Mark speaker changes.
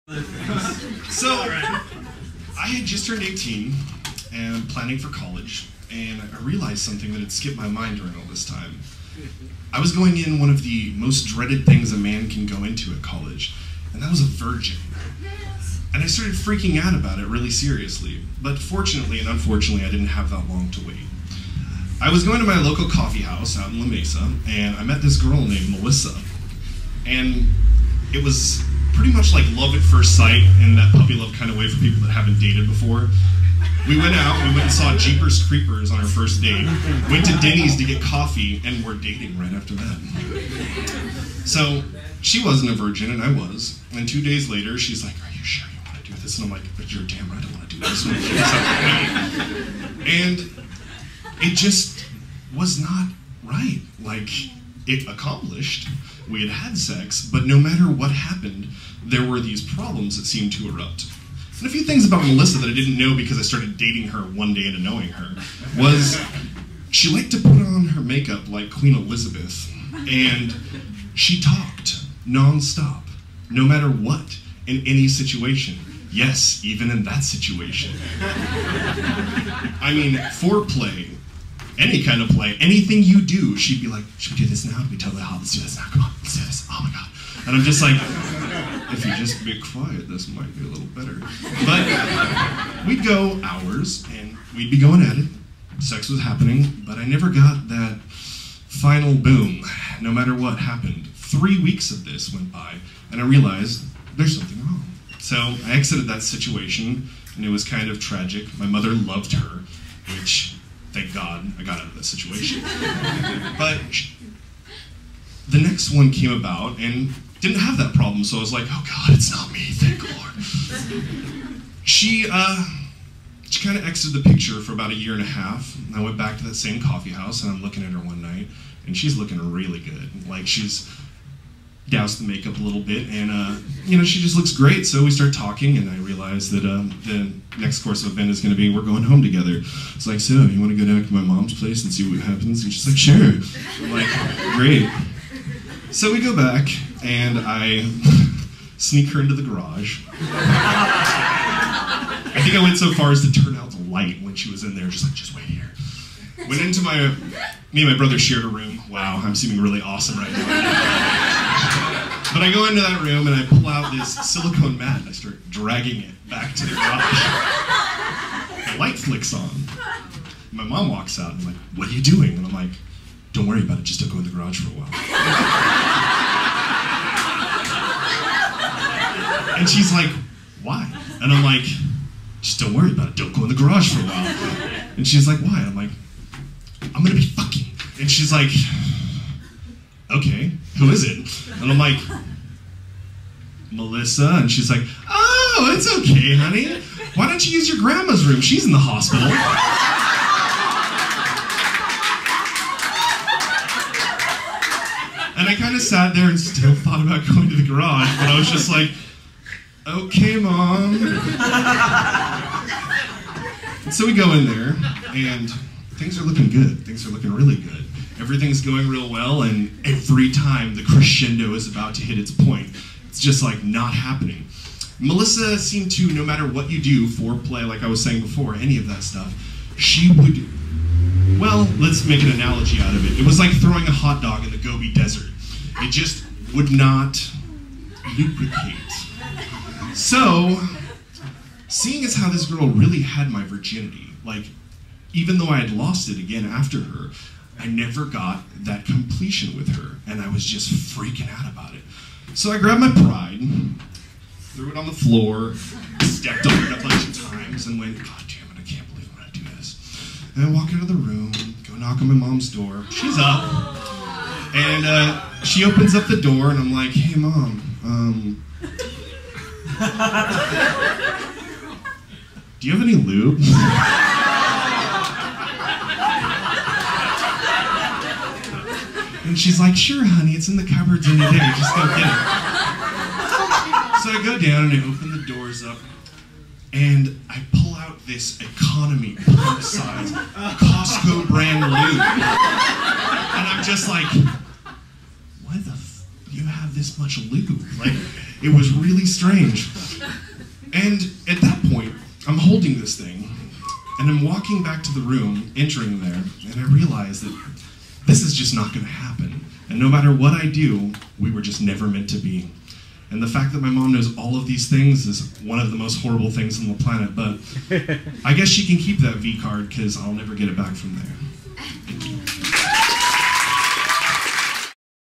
Speaker 1: So, I had just turned 18 and planning for college, and I realized something that had skipped my mind during all this time. I was going in one of the most dreaded things a man can go into at college, and that was a virgin. And I started freaking out about it really seriously, but fortunately and unfortunately I didn't have that long to wait. I was going to my local coffee house out in La Mesa, and I met this girl named Melissa. And it was pretty much like love at first sight in that puppy love kind of way for people that haven't dated before. We went and saw Jeepers Creepers on our first date, went to Denny's to get coffee, and we're dating right after that. So, she wasn't a virgin, and I was. And 2 days later, she's like, "Are you sure you want to do this?" And I'm like, "But you're damn right I want to do this." And it just was not right. Like, it accomplished. We had had sex, but no matter what happened, there were these problems that seemed to erupt. And a few things about Melissa that I didn't know because I started dating her one day into knowing her was she liked to put on her makeup like Queen Elizabeth, and she talked non-stop, no matter what, in any situation. Yes, even in that situation. I mean, foreplay, any kind of play, anything you do, she'd be like, "Should we do this now? We totally hot. Let's do this now. Come on, let's do this. Oh my God." And I'm just like, if you just be quiet, this might be a little better. But we'd go hours, and we'd be going at it. Sex was happening, but I never got that final boom, no matter what happened. 3 weeks of this went by, and I realized there's something wrong. So I exited that situation, and it was kind of tragic. My mother loved her, which, thank God, I got out of that situation. But the next one came about and didn't have that problem, so I was like, oh God, it's not me, thank the Lord. She kind of exited the picture for about 1.5 years. I went back to that same coffee house, and I'm looking at her one night, and she's looking really good. Like, she's doused the makeup a little bit, and you know, she just looks great. So we start talking, and I realized that the next course of event is going to be we're going home together. It's like, so you want to go down to my mom's place and see what happens? And she's like, sure. I'm like, great. So we go back, and I sneak her into the garage. I think I went so far as to turn out the light when she was in there, just like, just wait here. Went into me and my brother shared a room. Wow, I'm seeming really awesome right now. But I go into that room and I pull out this silicone mat and I start dragging it back to the garage. The light flicks on. My mom walks out and is like, "What are you doing?" And I'm like, "Don't worry about it, just don't go in the garage for a while." And she's like, "Why?" And I'm like, "Just don't worry about it, don't go in the garage for a while." And she's like, "Why?" And I'm like, "I'm gonna be fucking." And she's like, "Okay, who is it?" And I'm like, "Melissa." And she's like, "Oh, it's okay, honey. Why don't you use your grandma's room? She's in the hospital." And I kind of sat there and still thought about going to the garage, but I was just like, "Okay, Mom." And so we go in there, and things are looking good. Things are looking really good. Everything's going real well, and every time the crescendo is about to hit its point, it's just like not happening. Melissa seemed to, no matter what you do, foreplay, like I was saying before, any of that stuff, she would, well, let's make an analogy out of it. It was like throwing a hot dog in the Gobi Desert. It just would not lubricate. So, seeing as how this girl really had my virginity, like, even though I had lost it again after her, I never got that completion with her, and I was just freaking out about it. So I grabbed my pride, threw it on the floor, stepped on it a bunch of times, and went, God damn it, I can't believe I'm gonna do this. And I walk into the room, go knock on my mom's door. She's up, and she opens up the door, and I'm like, "Hey, Mom, do you have any lube?" And she's like, "Sure, honey, it's in the cupboards in the day, just go get it." So I go down and I open the doors up, and I pull out this economy pump size Costco brand lube. And I'm just like, why the f you have this much lube? Like, it was really strange. And at that point, I'm holding this thing, and I'm walking back to the room, entering there, and I realize that this is just not going to happen. And no matter what I do, we were just never meant to be. And the fact that my mom knows all of these things is one of the most horrible things on the planet, but I guess she can keep that V card because I'll never get it back from there.